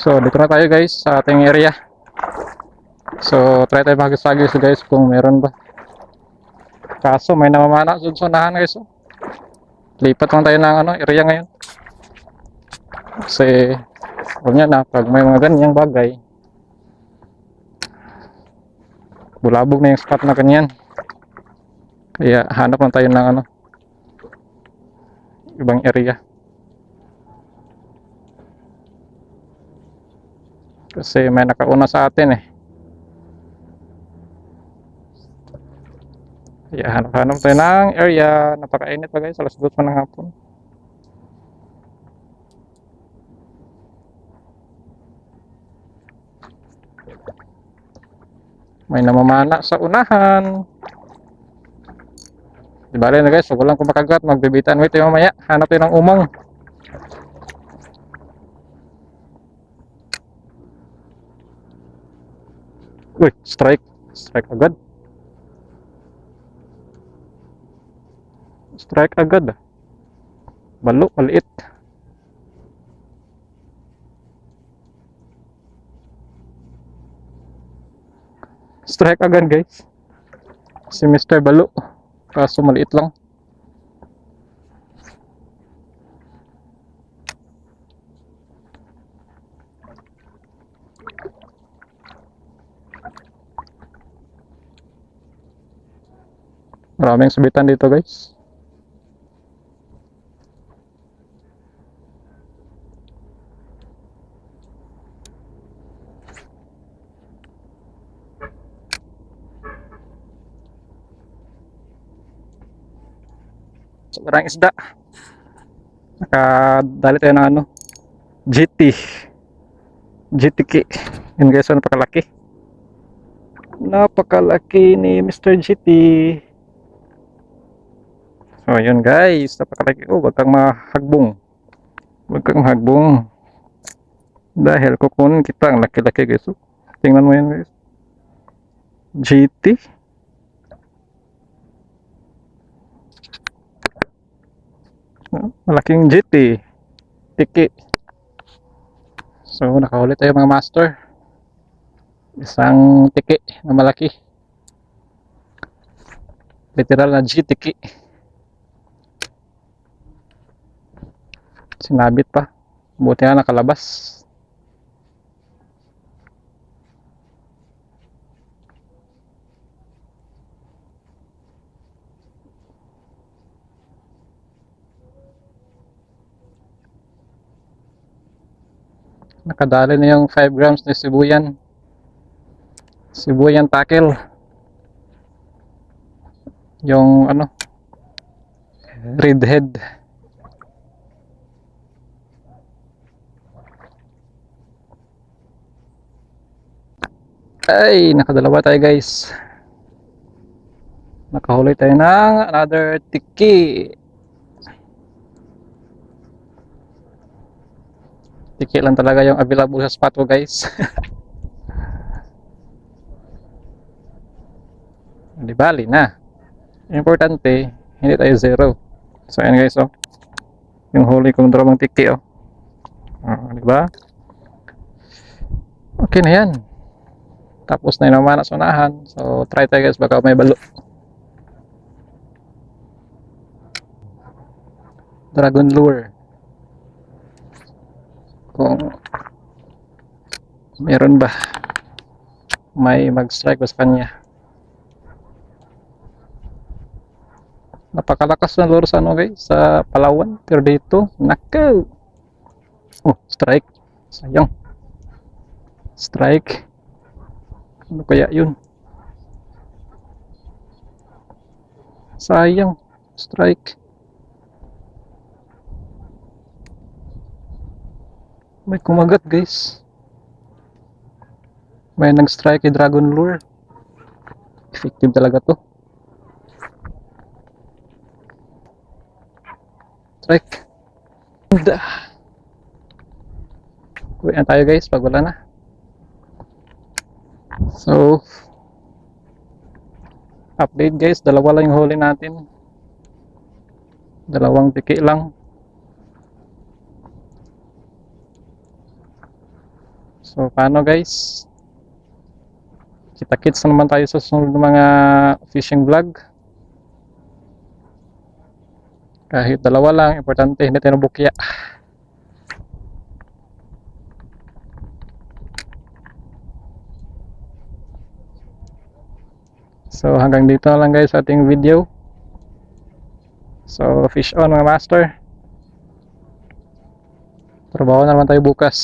So, dito na tayo guys sa ating area. So, try tayo magis-agis guys kung meron ba. Kaso may namamana sa sunahan guys. Oh. Lipat lang tayo ng area ngayon. Kasi, huwag niya na, pag may mga ganyang bagay, bulabog na yung spot na ganyan. Kaya hanap lang tayo ng ibang area. Kasi may nakauna sa atin eh. Kaya hanap-hanap tayo ng area. Napakainit pa guys, alas 2 pa ng hapon. May namamana sa unahan. Di bale na guys, huwag lang kumakagat, magbibitan. Wait tayo mamaya, hanap tayo ng umong. Uy, strike. Strike agad. Strike agad. Balo, maliit. Strike agad guys. Si Mr. Balo. Kaso maliit lang. Maraming sabitan dito guys. Sobrang isda. Nakadali tayo ng GT. GTK. Yun guys, so napakalaki. Napakalaki ni Mr. GT. So yun guys, napakalaki. Oh, wag kang mahagbong. Wag kang mahagbong. Dahil kukunin kita ang laki-laki guys. Oh, tingnan mo yan guys. GT. Malaking GT. Tiki. So nakahuli tayo mga master. Isang tiki na malaki. Literal na GTK. Sinabit pa. Buti na nakalabas. Nakadali na yung 5 grams na sibuyan. Sibuyan tackle. Yung redhead. Ay, nakadalawa tayo guys. Nakahuli tayo ng another tiki. Tiki lang talaga yung available sa spot ko guys. Di bali na. Importante, hindi tayo zero. So ayan guys, oh. Yung huli kong dalawang tiki, oh. Di ba? Okay na yan. Tapos na yung naman sa unahan. So try tayo guys, baka may balo. Dragon lure. Kung meron ba may mag-strike ba sa kanya. Napakalakas na lure sa guys, sa Palawan. Pero dito, nakaw. Oh, strike. Sayang. Strike. Ano kaya yun? Sayang. Strike. May kumagat guys. May nag-strike kay Dragon Lure. Effective talaga to. Strike. Uwi na tayo guys pag wala na. So update guys, dalawa lang yung huli natin. Dalawang tiki lang. So paano guys? Kita-kits na naman tayo sa susunod na mga fishing vlog. Kahit dalawa lang, importante hindi tayo nabukya. So hanggang dito na lang guys sa ating video. So fish on mga master. Trabaho na naman tayo bukas.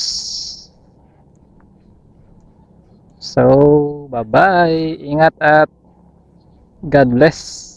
So bye bye. Ingat at God bless.